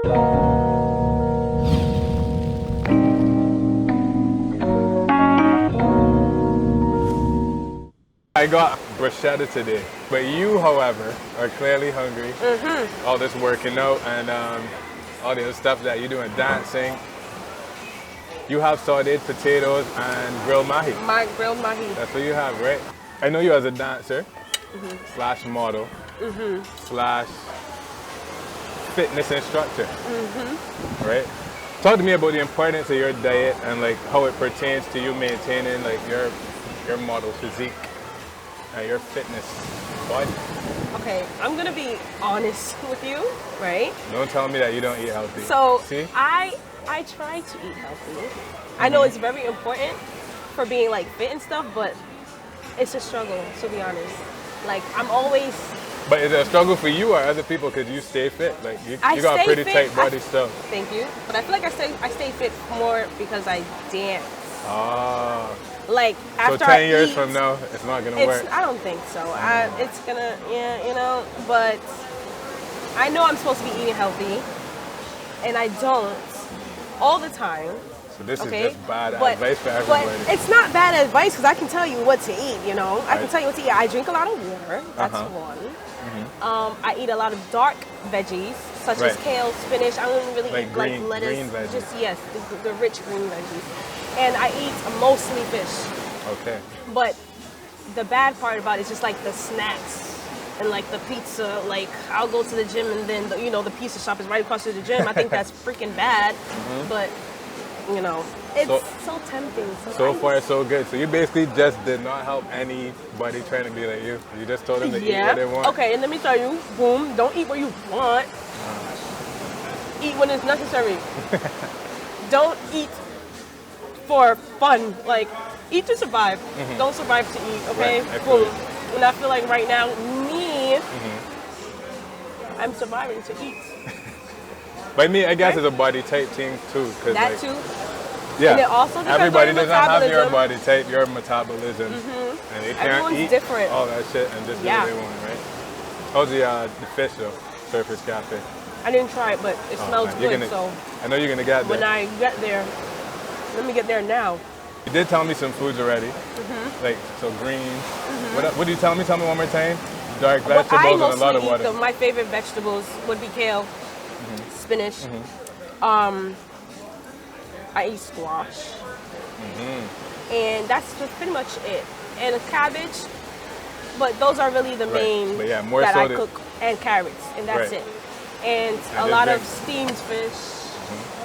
I got bruschetta today, but you, however, are clearly hungry. All this working out and all the other stuff that you're doing, dancing. You have sauteed potatoes and grilled mahi. My grilled mahi. That's what you have, right? I know you as a dancer, slash model, slash fitness instructor, right? Talk to me about the importance of your diet and like how it pertains to you maintaining like your model physique and your fitness body. Okay, I'm gonna be honest with you, right? Don't tell me that you don't eat healthy. So see, I try to eat healthy. I know it's very important for being like fit and stuff, but it's a struggle, to be honest. Like I'm always. But is it a struggle for you or other people because you stay fit? Like you got a pretty tight body still. Thank you. But I feel like I stay fit more because I dance. Ah. Like after so 10 years from now, it's not gonna work. I don't think so. It's gonna, yeah, you know. But I know I'm supposed to be eating healthy, and I don't all the time. So this is just bad advice for everybody. But it's not bad advice because I can tell you what to eat. You know, I can tell you what to eat. I drink a lot of water. That's one. I eat a lot of dark veggies such as kale, spinach. I don't really eat like lettuce. Green veggies. Just the rich green veggies. And I eat mostly fish. Okay. But the bad part about it is just like the snacks and like the pizza. Like I'll go to the gym and then the pizza shop is right across to the gym. I think that's freaking bad. But it's so tempting. So far, so good. So you basically just did not help anybody trying to be like you. You just told them to eat what they want. Okay, and let me tell you, boom, don't eat what you want. Eat when it's necessary. Don't eat for fun. Like, eat to survive. Don't survive to eat, okay? Right, boom. And I feel like right now, I'm surviving to eat. By me, I guess it's a body type thing too. That too? Yeah. And it also depends everybody on your doesn't have your metabolism. body type, your metabolism. And they can't Everyone's eat different. all that shit and just do what they want, right? How's the fish though? Surface Cafe. I didn't try it, but it smells good, so. I know you're gonna get there. When I get there, let me get there now. You did tell me some foods already. Like, so greens. What do you tell me? Tell me one more time. Dark vegetables and a lot of water. My favorite vegetables would be kale, spinach. I eat squash. And that's just pretty much it. And a cabbage, but those are really the main that I cook, and carrots, and that's it. And a lot of steamed fish,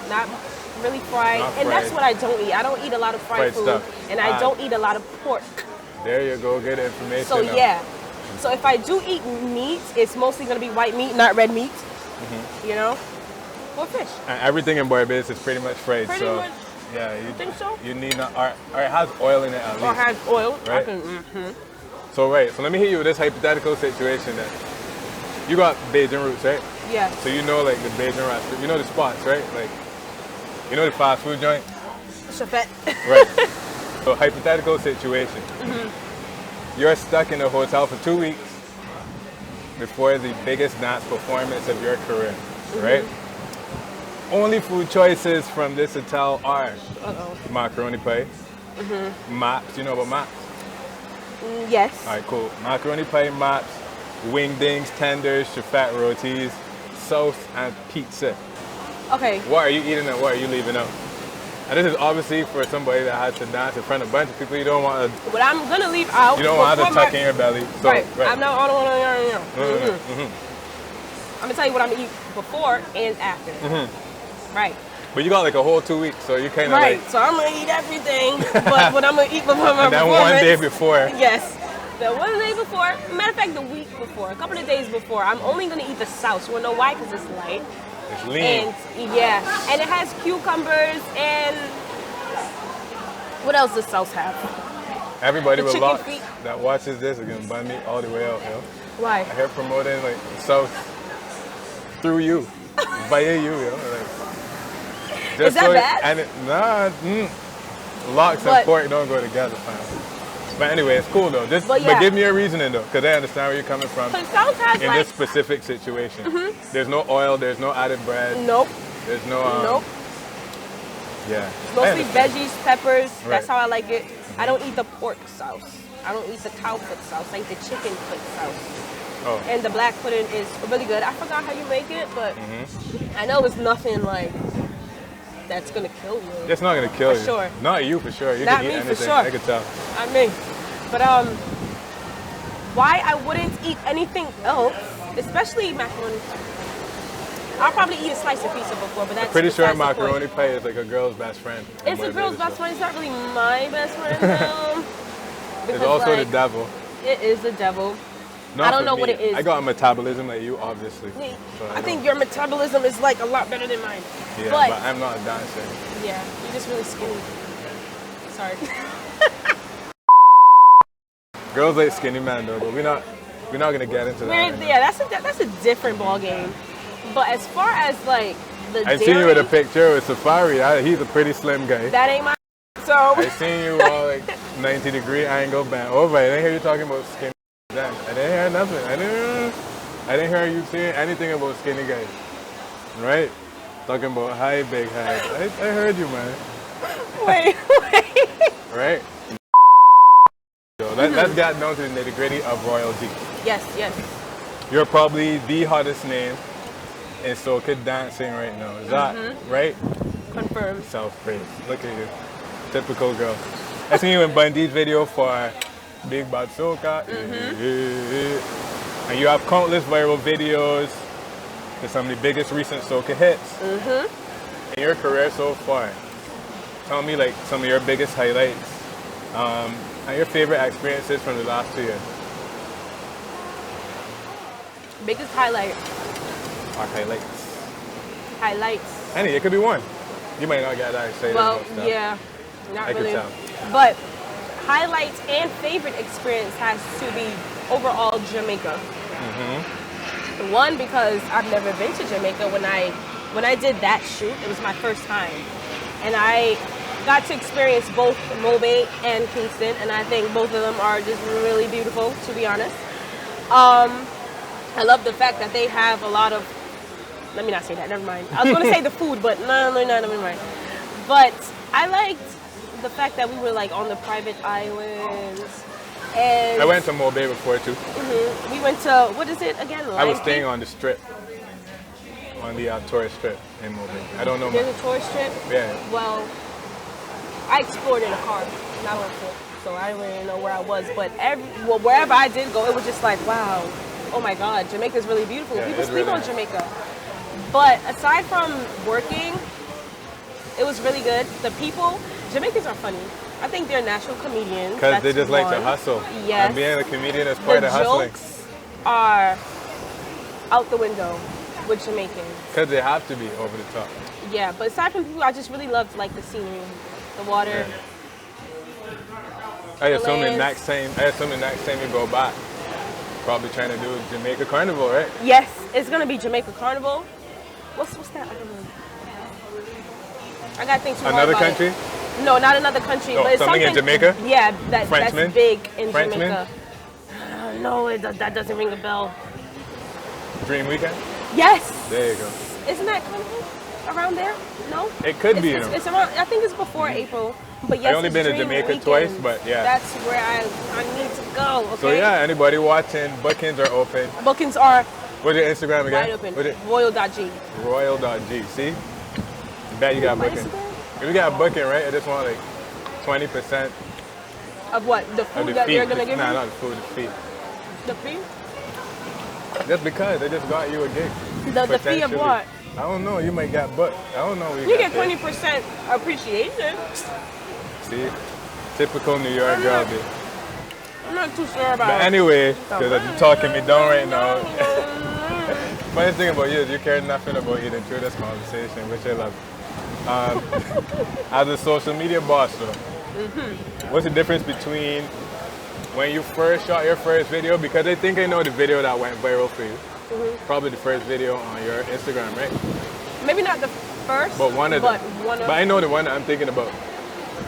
not really fried. And that's what I don't eat. I don't eat a lot of fried food, stuff. And I don't eat a lot of pork. There you go, good information. So so if I do eat meat, it's mostly going to be white meat, not red meat. You know, or fish. And everything in Barbados is pretty much fried. Pretty much. Yeah, you think so? You need not, or it has oil in it at least. Or has oil, right? So let me hit you with this hypothetical situation then. You got Bajan roots, right? Yeah. So you know like the Bajan restaurant, you know the spots, right? Like, you know the fast food joint? Chefette. Right. So hypothetical situation. You're stuck in a hotel for 2 weeks before the biggest dance performance of your career, right? Only food choices from this hotel are macaroni pie, maps. You know about maps? Yes. All right, cool. Macaroni pie, maps, wingdings, tenders, chefette rotis, sauce, and pizza. Okay. What are you eating and what are you leaving out? And this is obviously for somebody that has to dance in front of a bunch of people. You don't want to. What I'm gonna leave out. You don't want to tuck in your belly. So, right. I don't want to. I'm gonna tell you what I'm gonna eat before and after. Right. But you got like a whole 2 weeks, so you kind of right. So I'm gonna eat everything, but what I'm gonna eat before my and then performance. 1 day before. Yes. The 1 day before. Matter of fact, the week before, a couple of days before, I'm only gonna eat the sauce. You wanna know why? Because it's light. It's lean. And and it has cucumbers and what else does sauce have? Everybody with locks that watches this is gonna bun me all the way out, yo. Why? I hear promoting like sauce through you, via you, yo. Like, is that bad? And locks and pork don't go together, fam. But anyway, it's cool though. But give me a reasoning though, because I understand where you're coming from. Sauce has in this specific situation. There's no oil, there's no added bread. Nope. There's no nope. Yeah. Mostly veggies, peppers. Right. That's how I like it. I don't eat the pork sauce. I don't eat the cow foot sauce. I eat the chicken foot sauce. Oh. And the black pudding is really good. I forgot how you make it, but I know it's nothing like that's gonna kill you. It's not gonna kill you. For sure. Not you for sure. You not can eat me anything. for sure. I can tell. Not me. But why I wouldn't eat anything else, especially macaroni pie. I'll probably eat a slice of pizza before, but that's pretty sure macaroni pie is like a girl's best friend. It's a girl's best friend. It's not really my best friend though. It's also the devil. It is the devil. I don't know what it is. I got a metabolism like you, obviously. So I think your metabolism is like a lot better than mine. Yeah, but I'm not a dancer. Yeah, you're just really skinny. Sorry. Girls like skinny man though, but we're not gonna get into that. Right yeah, that's a different ball game. But as far as like I seen you with a picture with Safari. He's a pretty slim guy. That ain't my. So I seen you all like 90-degree angle bent over. I didn't hear you talking about skinny. I didn't hear nothing. I didn't hear you saying anything about skinny guys. Right? Talking about high, big head. I heard you, man. Wait. Right? So let's get down to the nitty-gritty of royalty. Yes. You're probably the hottest name in soca dancing right now. Is that right? Confirmed. Self-praise. Look at you. Typical girl. I seen you in Bundy's video for Big Bad Soca. And you have countless viral videos to some of the biggest recent soca hits. In your career so far, tell me like some of your biggest highlights and your favorite experiences from the last 2 years. Biggest highlight. Or Highlights. Any, it could be one. You might not get that excited about stuff. Yeah, not really. I can tell. But highlights and favorite experience has to be overall Jamaica. One, because I've never been to Jamaica. When I did that shoot, it was my first time, and I got to experience both Mobe and Kingston, and I think both of them are just really beautiful, to be honest. I love the fact that they have a lot of. Let me not say that. Never mind. I was going to say the food, but no, never mind. But I liked the fact that we were like on the private islands. And I went to Mobe before too. We went to, what is it again? I was staying on the strip, on the tourist strip in Mobe. I don't know. There's a tourist strip? Yeah. Well, I explored in a car, not on foot, so I didn't really know where I was. But wherever I did go, it was just like, wow, oh my God, Jamaica's really beautiful. Yeah, people sleep really on Jamaica. But aside from working, it was really good. The people, Jamaicans are funny. I think they're natural comedians. Because they just like to hustle. Yes. And being a comedian is part of hustling. The jokes are out the window with Jamaicans. Because they have to be over the top. Yeah, but aside from people, I just really loved like the scenery, the water. Yeah. I assume the next time you go back, probably trying to do Jamaica Carnival, right? Yes, it's gonna be Jamaica Carnival. What's that? I don't know. I gotta think too hard Another about country? It. No, not another country. No, but it's something in Jamaica? Yeah, that's big in Frenchman? Jamaica. No, that doesn't ring a bell. Dream Weekend? Yes. There you go. Isn't that Carnival around there? No. It could be. It's around. I think it's before April. But yes, I've only been to Jamaica twice, but yeah. That's where I need to go. Okay. So yeah, anybody watching, bookings are open. Bookings are. What's your Instagram again? Wide open. Royal.g. Royal.g. See? Bet you got booking. If you got booking, right? I just want like 20% of what? The food that they're gonna give you? Nah, not the food, the fee. The fee? Just because they just got you a gig. The fee of what? I don't know. You might get booked. I don't know. You get 20% appreciation. See? Typical New York girl, dude. I'm not too sure about it. But anyway, because you're talking me down right now. Funny thing about you is you care nothing about eating through this conversation, which I love. As a social media boss, though, what's the difference between when you first shot your first video? Because I think I know the video that went viral for you. Probably the first video on your Instagram, right? Maybe not the first, but one of them. But I know the one that I'm thinking about.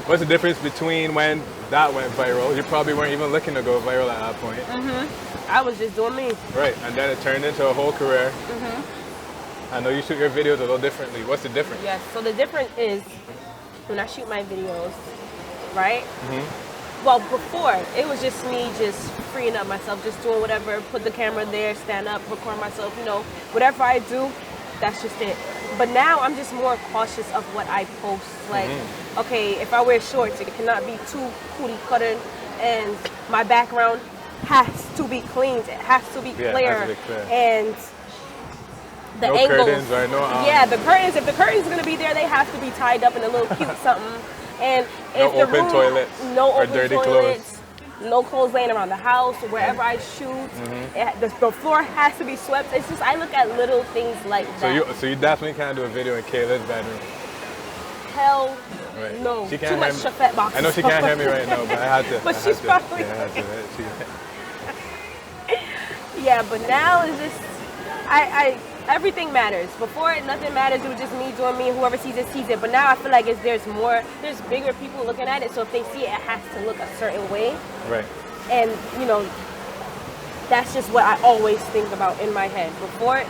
What's the difference between when that went viral? You probably weren't even looking to go viral at that point. I was just doing me. Right, and then it turned into a whole career. I know you shoot your videos a little differently. What's the difference? Yes, so the difference is when I shoot my videos, right? Well, before, it was just me just freeing up myself, just doing whatever, put the camera there, stand up, record myself, you know, whatever I do, that's just it. But now I'm just more cautious of what I post. Like, okay, if I wear shorts, it cannot be too cootie cutter, and my background has to be cleaned. It has to be clear. It has to be clear. And the no angles. Curtains, right? No, yeah, the curtains. If the curtains are gonna be there, they have to be tied up in a little cute something. And if no open toilets. No or open dirty toilets. Clothes. No clothes laying around the house or wherever I shoot. The floor has to be swept. It's just I look at little things like that. So you definitely can't do a video in Kayla's bedroom. Hell no. She can't Too much chafette boxes. I know she can't hear me right now, but I had to. But she's probably. Yeah, I had to. Yeah, but now it's just everything matters. Before nothing matters. It was just me doing me. Whoever sees it sees it. But now I feel like there's bigger people looking at it. So if they see it, it has to look a certain way. Right. And you know, that's just what I always think about in my head. Before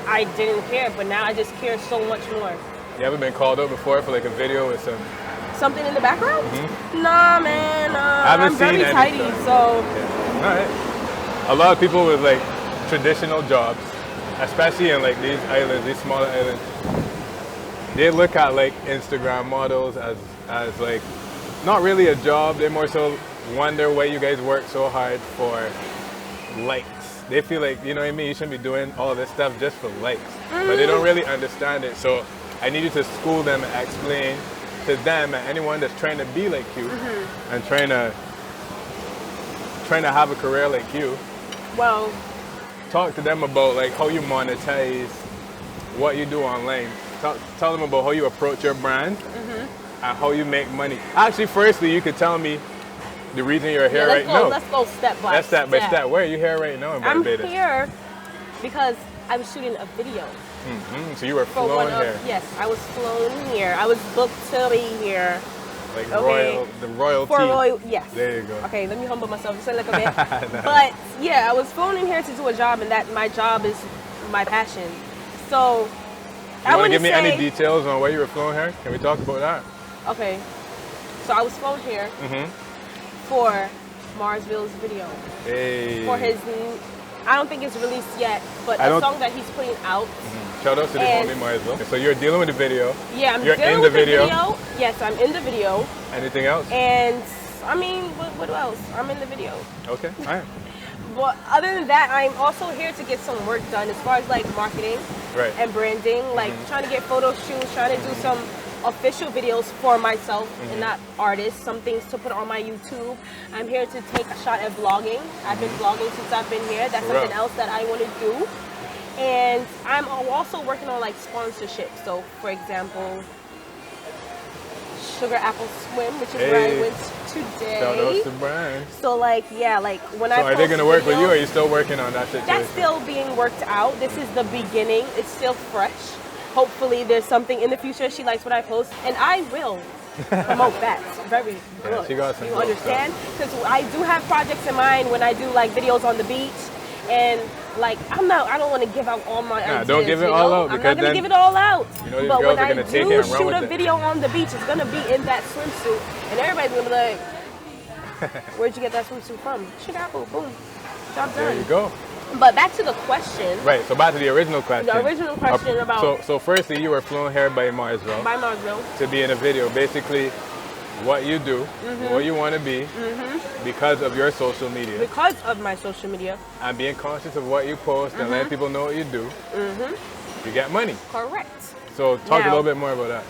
I didn't care, but now I just care so much more. You ever been called up before for like a video with something in the background? Nah, man. I'm very tidy, so. Yeah. All right. A lot of people with like traditional jobs, especially in like these islands, these smaller islands, they look at like Instagram models as like not really a job. They more so wonder why you guys work so hard for likes. They feel like, you know what I mean, you shouldn't be doing all this stuff just for likes. But they don't really understand it. So I need you to school them and explain to them and anyone that's trying to be like you and trying to have a career like you. Well, talk to them about like how you monetize what you do online. Tell them about how you approach your brand and how you make money. Actually, firstly, you could tell me the reason you're here right now. Let's go step by step. Where are you here right now in Barbados? I'm here because I'm shooting a video. So you were flown here? Yes, I was flown here. I was booked to be here. Like the royalty. Yes. There you go. Okay, let me humble myself just a little bit. But yeah, I was flown in here to do a job, and that my job is my passion. So you want to give me any details on why you were flown here? Can we talk about that? Okay. So I was flown here for Marsville's video. Hey. For his, I don't think it's released yet, but a song that he's putting out. Shout out to the homie Marsville. So you're dealing with the video. Yeah, I'm dealing with the video. Yes, I'm in the video. Anything else? And I mean, what else? I'm in the video. Okay, all right. But other than that, I'm also here to get some work done as far as like marketing and branding, like trying to get photo shoots, trying to do some official videos for myself and not artists, some things to put on my YouTube. I'm here to take a shot at vlogging. I've been vlogging since I've been here. That's something else that I want to do. And I'm also working on like sponsorship. So for example, Sugar Apple Swim, which is where I went today. Shout out to Brian. So like, yeah, like when are they going to work with you, or are you still working on that situation? That's still being worked out. This is the beginning. It's still fresh. Hopefully there's something in the future. She likes what I post, and I will promote that. It's very good. Yeah, she got some. You understand? Because I do have projects in mind when I do like videos on the beach, and like I don't want to give out all my ideas. Don't give it all out. I'm not going to give it all out. You know, these but girls when are going to take it I and do run shoot with a it. video on the beach, it's going to be in that swimsuit, and everybody's going to be like, "Where'd you get that swimsuit from?" Sugar Apple. Boom. Job done. There you go. But back to the question. Right, so back to the original question. The original question about... So firstly, you were flown here by Marsville. By Marsville. To be in a video. Basically, what you do, what you want to be, because of your social media. Because of my social media. And being conscious of what you post and letting people know what you do, you get money. Correct. So talk a little bit more about that.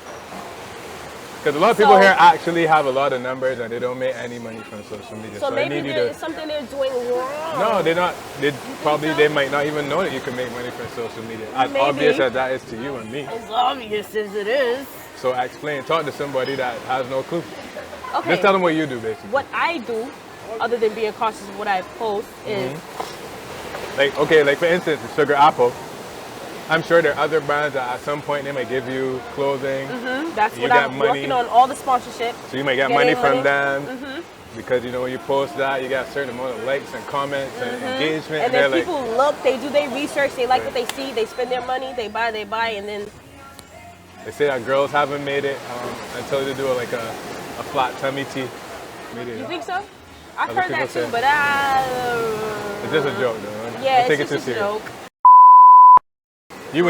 Because a lot of people here actually have a lot of numbers and they don't make any money from social media. So maybe there's something they're doing wrong. No, they're not. They might not even know that you can make money from social media. As obvious as that is to you and me. As obvious as it is. So explain, talk to somebody that has no clue. Okay. Just tell them what you do, basically. What I do, other than being cautious of what I post, is... Like for instance, the Sugar Apple. I'm sure there are other brands that at some point they might give you clothing. That's what I'm working on, all the sponsorship. So you might get money from them. Because, you know, when you post that, you got a certain amount of likes and comments and engagement. And then people look, they do their research, they like what they see, they spend their money, they buy, and then... They say that girls haven't made it until they do like a flat tummy tea. You think so? I've heard that too, but it's just a joke, though. Yeah, it's just a joke. You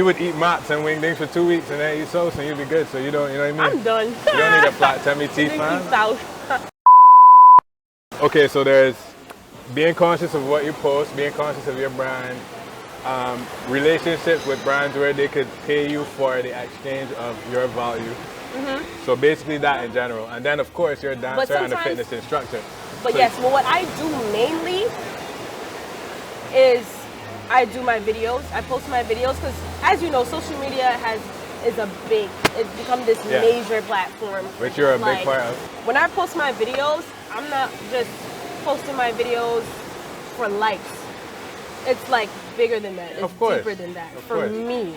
would eat mats and wingdings for 2 weeks and then eat sauce and you'd be good. So you know what I mean? I'm done. You don't need a flat tummy tea, fam. Okay, so there's being conscious of what you post, being conscious of your brand, relationships with brands where they could pay you for the exchange of your value. So basically that in general. And then of course you're a dancer and a fitness instructor. But yes, what I do mainly is I do my videos. I post my videos because, as you know, social media it's become this major platform. Which you're a big part of. When I post my videos, I'm not just posting my videos for likes. It's like bigger than that. It's deeper than that for me.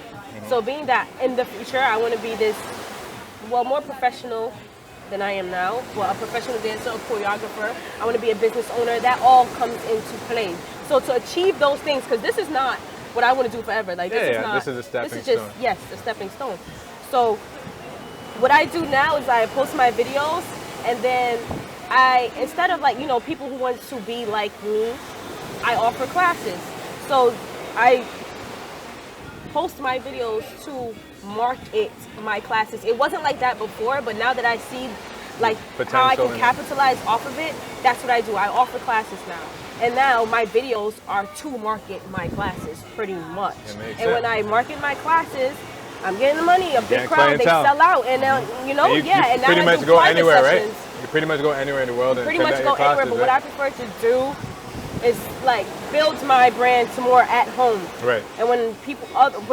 So being that in the future, I want to be this, more professional than I am now. Well, a professional dancer, a choreographer. I want to be a business owner. That all comes into play. So to achieve those things, because this is not what I want to do forever. Like this is a stepping stone. Yes, a stepping stone. So what I do now is I post my videos, and then instead of like, people who want to be like me, I offer classes. So I post my videos to market my classes. It wasn't like that before, but now that I see like how I can capitalize off of it, that's what I do. I offer classes now. And now my videos are to market my classes pretty much. And when I market my classes, I'm getting the money, a big crowd, they sell out. And now, and now pretty I much do go private anywhere, sessions. right? You pretty much go anywhere in the world and pretty much go anywhere, but what I prefer to do is like build my brand to more at home. Right. And when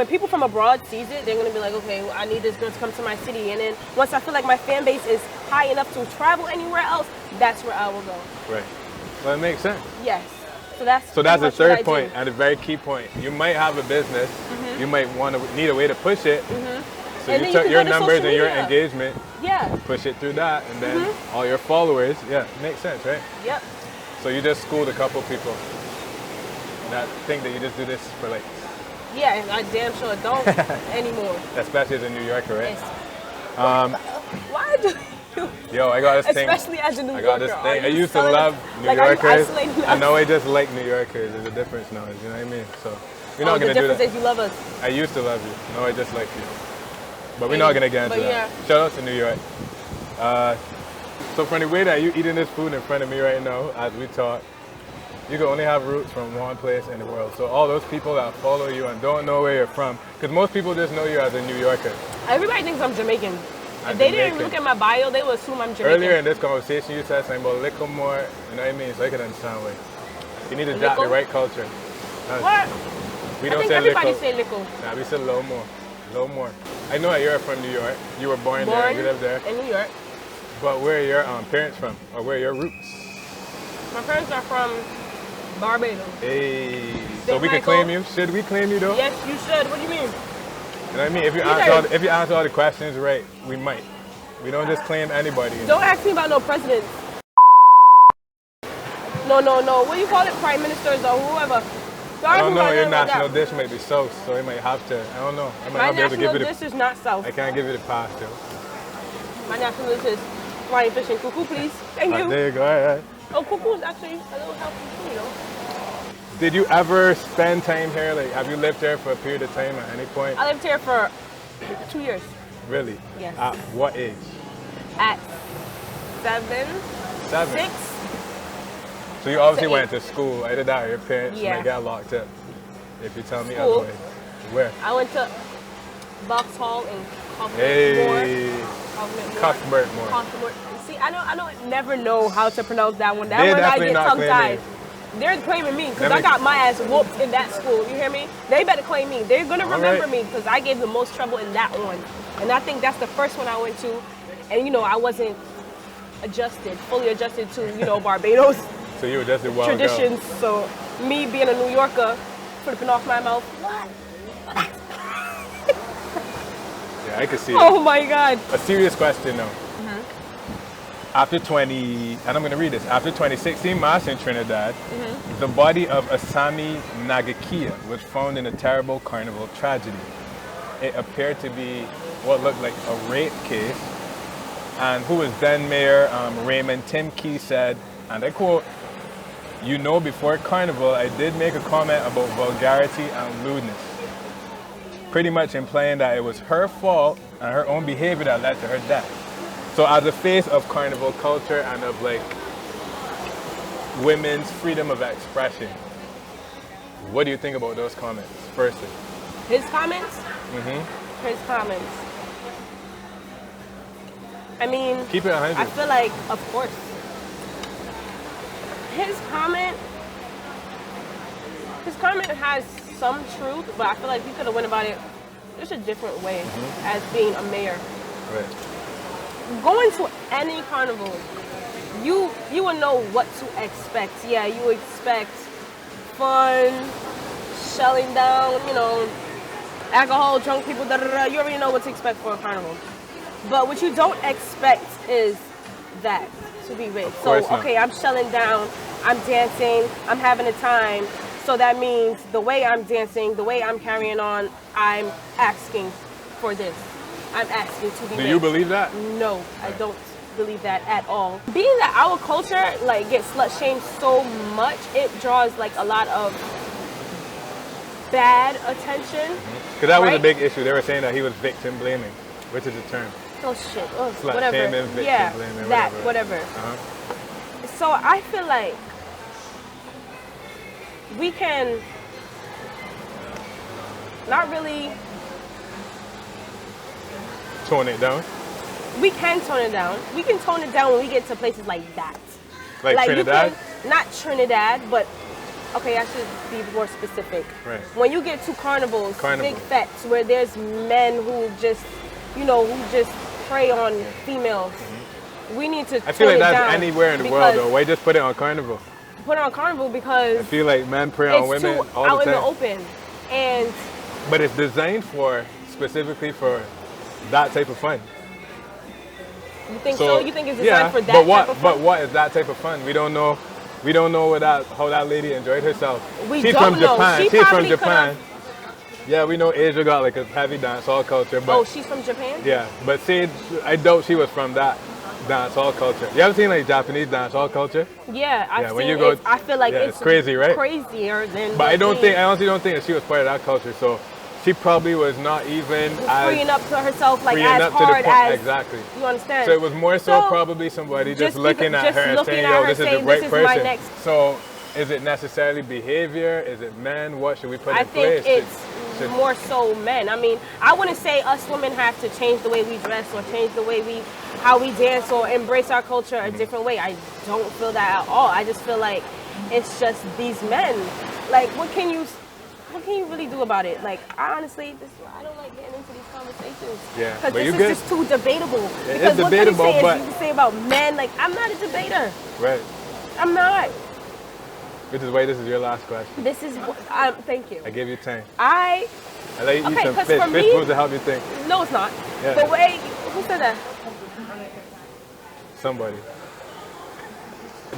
people from abroad sees it, they're gonna be like, okay, well, I need this girl to come to my city. And then once I feel like my fan base is high enough to travel anywhere else, that's where I will go. Right. Well, it makes sense. Yes. So that's the third point and a very key point. You might have a business. You might need a way to push it. So you took your numbers and your engagement. Yeah. Push it through that, and then all your followers. Yeah, makes sense, right? Yep. So you just schooled a couple people that think that you just do this for like. Yeah, I damn sure don't anymore. Especially as a New Yorker, right? Why do you? Yo, I got this thing. Especially as a New Yorker. I got this thing. I used to love New Yorkers. I know I just like New Yorkers. There's a difference now. You know what I mean? So we're not gonna do that. The difference is you love us. I used to love you. No, I just like you. But we're not gonna get into that. Shout out to New York. So from the way that you're eating this food in front of me right now, as we talk, you can only have roots from one place in the world. So all those people that follow you and don't know where you're from, because most people just know you as a New Yorker. Everybody thinks I'm Jamaican. If they didn't look at my bio, they would assume I'm Jamaican. Earlier in this conversation, you said something about little more, you know what I mean? So I can understand why. You need to adapt the right culture. What? We don't say everybody say little. Nah, we say a little more. A little more. I know that you're from New York. You were born there, you live there. In New York. But where are your parents from? Or where are your roots? My parents are from Barbados. Hey. So we can claim you? Should we claim you though? Yes, you should. What do you mean? You know what I mean? If you answer all the questions right, we might. We don't just claim anybody. Don't ask me about no presidents. No. What do you call it? Prime ministers or whoever. I don't know. Your national dish might be sauce, so it might have to. I don't know. I might not be able to give you the. My national dish is not sauce. I can't give you the pass, though. My national dish is flying fish and cuckoo, please. Thank you. There you go. All right. Oh, cuckoo is actually a little healthy too, you know. Did you ever spend time here? Like, have you lived here for a period of time at any point? I lived here for 2 years. Really? Yes. At what age? At 7. 6. So you obviously went to school. Either that or your parents might get locked up. If you tell me otherwise. Where? I went to Vauxhall in Cuthbertmore. See, I don't never know how to pronounce that one. That one I get tongue-tied. They're claiming me because I got my ass whooped in that school. You hear me? They better claim me. They're going to remember me because I gave the most trouble in that one. And I think that's the first one I went to. And, you know, I wasn't fully adjusted to, you know, Barbados. So you were just a wild traditions. Girl. So me being a New Yorker, flipping off my mouth, what? Okay, I can see Oh my God. A serious question now. After and I'm going to read this, after 2016 mass in Trinidad, the body of Asami Nagakia was found in a terrible carnival tragedy. It appeared to be what looked like a rape case, and who was then Mayor Raymond Tim Key said, and I quote, "You know, before Carnival, I did make a comment about vulgarity and lewdness," pretty much implying that it was her fault and her own behavior that led to her death. So as a face of Carnival culture and of like women's freedom of expression, what do you think about those comments, firstly? His comments? His comments. I mean, keep it 100. I feel like, of course. His comment has some truth, but I feel like he could have went about it just a different way as being a mayor. Right. Going to any carnival, you will know what to expect. Yeah, you expect fun, shelling down, you know, alcohol, drunk people, da da da. You already know what to expect for a carnival. But what you don't expect is that to be raped. So, okay, I'm shelling down, I'm dancing, I'm having a time. So that means the way I'm dancing, the way I'm carrying on, I'm asking for this. I'm asking to be raped. Do you believe that? No, I don't believe that at all. Being that our culture like gets slut shamed so much, it draws like a lot of bad attention. Because that was a big issue. They were saying that he was victim blaming, which is a term. Oh shit. Oh, slut whatever. Shaming, victim blaming, whatever. So I feel like we can not really tone it down. We can tone it down. We can tone it down when we get to places like that. Like Trinidad? Not Trinidad, but okay, I should be more specific. Right. When you get to carnivals, big fetes, where there's men who just, you know, who just prey on females, we need to I feel like that's anywhere in the world, though. Why just put it on Carnival? Put it on Carnival because I feel like men prey on women all the time. Out in the open. And but it's designed specifically for that type of fun. You think so? You think it's designed for that type of fun? But what is that type of fun? We don't know how that lady enjoyed herself. She's from Japan. She's from Japan. Yeah, we know Asia got like a heavy dancehall culture. But she's from Japan? Yeah, but I doubt she was from that dancehall culture. You ever seen like Japanese dancehall culture? Yeah, I've seen it. I feel like it's crazy, right? Crazier than. But I honestly don't think that she was part of that culture. So she probably was not even freeing up to herself like as hard as exactly. You understand? So it was more so probably somebody just looking at her and saying, "Yo, this is the right person." So is it necessarily behavior? Is it men? What should we put in place? I think it's more so men. I mean, I wouldn't say us women have to change the way we dress or change the way how we dance or embrace our culture a different way. I don't feel that at all. I just feel like it's just these men. Like, what can you really do about it? Like, I honestly, I don't like getting into these conversations. Yeah, because this is just too debatable. Because what can you say about men? Like, I'm not a debater. Right. I'm not. Which is why this is your last question. This is, thank you. I gave you 10. I let you eat some fish. Fish supposed to help you think. No, it's not. Yeah. But wait, who said that? Somebody.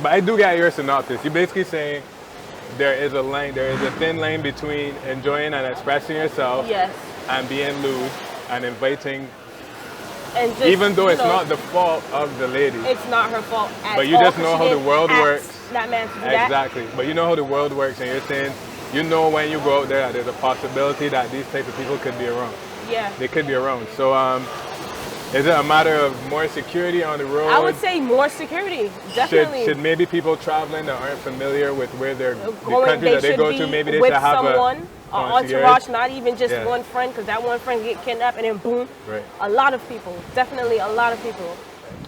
But I do get your synopsis. You're basically saying there is a thin line between enjoying and expressing yourself and being lewd and inviting. And just, even though it's not the fault of the lady. It's not her fault at all. But you just know how the world works. That man to do that. Exactly. But you know how the world works, and you're saying, you know when you go out there that there's a possibility that these type of people could be around. Yeah. They could be around. So is it a matter of more security on the road? I would say more security, definitely. Should maybe people traveling that aren't familiar with where the country that they go to, maybe they should have an entourage, not even just one friend, because that one friend get kidnapped and then boom. Right. A lot of people, definitely a lot of people.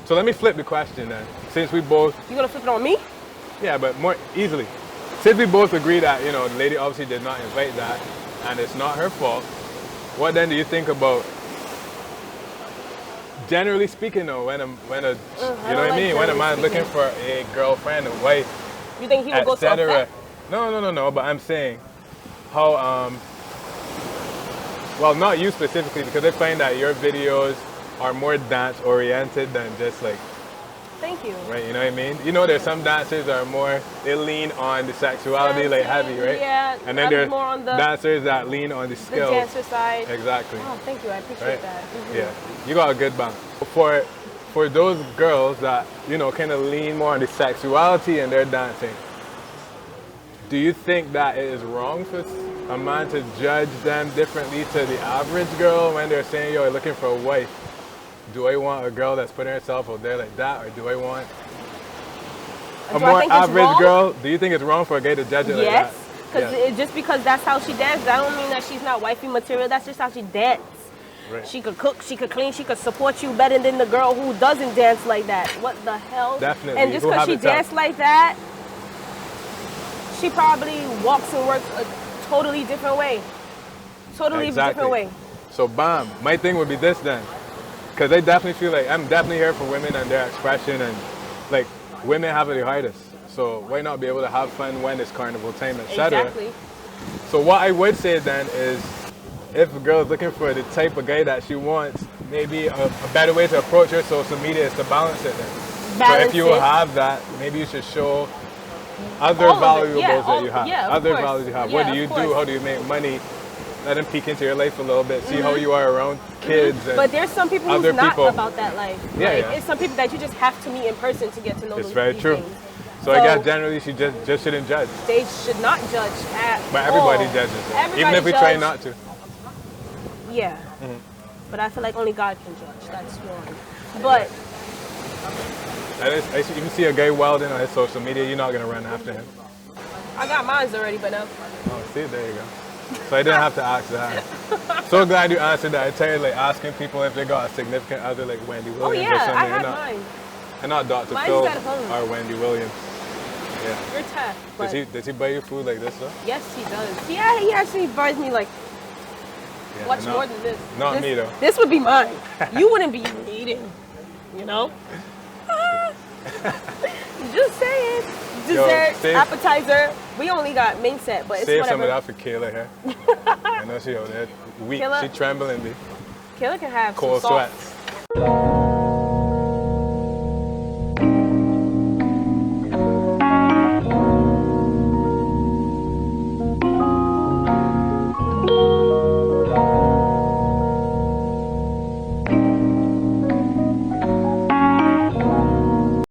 So let me flip the question then. Since we both... You gonna flip it on me? Yeah, but more easily. Since we both agree that, you know, the lady obviously did not invite that, and it's not her fault, what then do you think about, generally speaking though, when a you know what I mean? When a man's looking for a girlfriend, a wife, you think he would go to a No, but I'm saying how well, not you specifically, because I find that your videos are more dance oriented than just like. Thank you. Right, you know what I mean? You know, there's some dancers that are more, they lean on the sexuality like heavy, right? Yeah. And then there's more on the dancers that lean on the skills. The dancer side. Exactly. Oh, thank you. I appreciate that. Yeah, you got a good balance. For those girls that, you know, kind of lean more on the sexuality in their dancing, do you think that it is wrong for a man to judge them differently to the average girl when they're saying, yo, I'm looking for a wife? Do I want a girl that's putting herself out there like that, or do I want a more average girl? Do you think it's wrong for a guy to judge it like that? Yes, just because that's how she dances, that don't mean that she's not wifey material. That's just how she dances. Right. She could cook, she could clean, she could support you better than the girl who doesn't dance like that. What the hell? Definitely. And just because she danced like that, she probably walks and works a totally different way. Totally different way. So, bam, my thing would be this then. Because I definitely feel like I'm definitely here for women and their expression, and like women have it the hardest. So why not be able to have fun when it's carnival time, etc. Exactly. So what I would say then is, if a girl is looking for the type of guy that she wants, maybe a better way to approach her social media is to balance it then. So if you have that, maybe you should show other valuables that you have. Yeah, other values you have. What do you do? How do you make money? Let them peek into your life a little bit, see how you are around kids. And but there's some people who's not about that life. Yeah, It's some people that you just have to meet in person to get to know. It's very true. So I guess generally she just shouldn't judge. They should not judge at all. But everybody judges. Even if we try not to. Yeah. But I feel like only God can judge. That's one. But I even see a guy wilding on his social media, you're not going to run after him. I got mine already, but no. Oh, see, there you go. So I didn't have to ask that. So glad you answered that. I tell you, like, asking people if they got a significant other, like Wendy Williams or something. I had mine. And not Dr. Phil or Wendy Williams. Yeah. You're Teff. Does he buy you food like this, though? Yes, he does. Yeah, he actually buys me, like, much more than this. Not me, though. This would be mine. You wouldn't be eating, you know? Just saying. Dessert, appetizer. We only got main set, but it's whatever. Save some of that for Kayla here. I know she over there weak. She trembling, B. Kayla can have cold some salt. sweats.